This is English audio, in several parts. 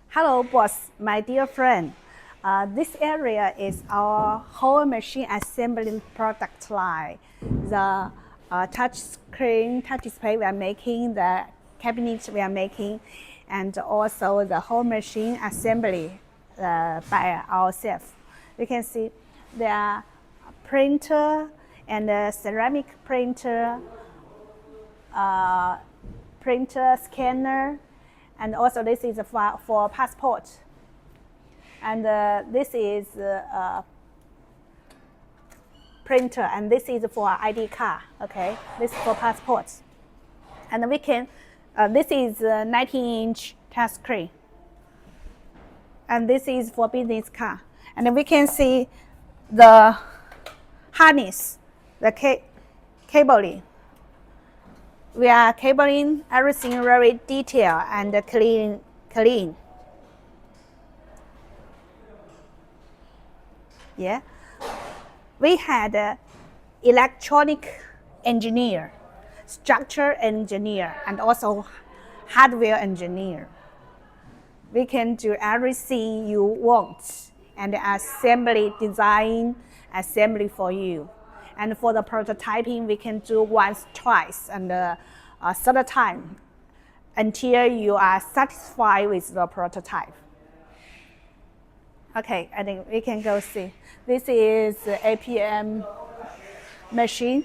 Hello, boss, my dear friend. This area is our whole machine assembly product line. The touch screen, touch display we are making, the cabinets we are making, and also the whole machine assembly by ourselves. You can see there are printer and ceramic printer, printer, scanner, and also this is for passport. And this is printer, and this is for ID card. Okay, this is for passports. And we can, this is 19-inch touch screen, and this is for business card. And we can see the harness, the cabling. We are cabling everything very detailed and clean. Yeah, we had electronic engineer, structure engineer, and also hardware engineer. We can do everything you want, and assembly design, assembly for you. And for the prototyping, we can do once, twice, and third time until you are satisfied with the prototype. Okay, I think we can go see. This is the APM machine.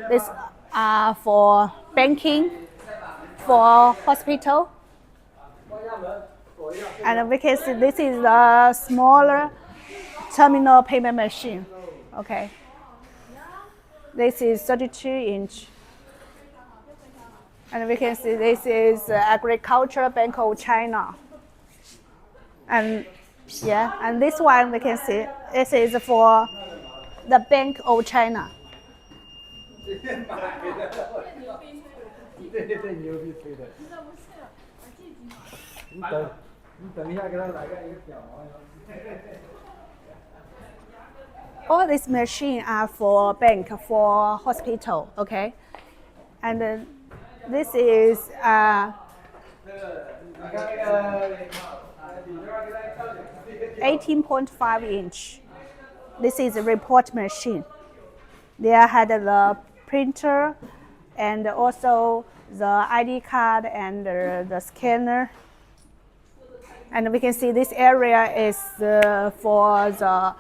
This are for banking, for hospital. And we can see this is a smaller terminal payment machine. Okay. This is 32-inch. And we can see this is Agricultural Bank of China. And yeah, and this one we can see this is for the Bank of China. All these machines are for bank, for hospital, okay? And this is 18.5-inch. This is a report machine. There had the printer and also the ID card and the scanner. And we can see this area is for the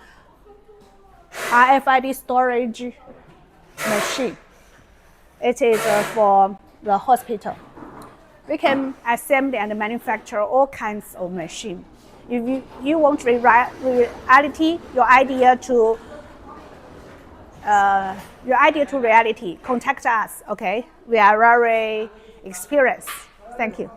RFID storage machine. It is for the hospital. We can assemble and manufacture all kinds of machines. If you want reality, your idea to reality, contact us. Okay, we are very experienced. Thank you.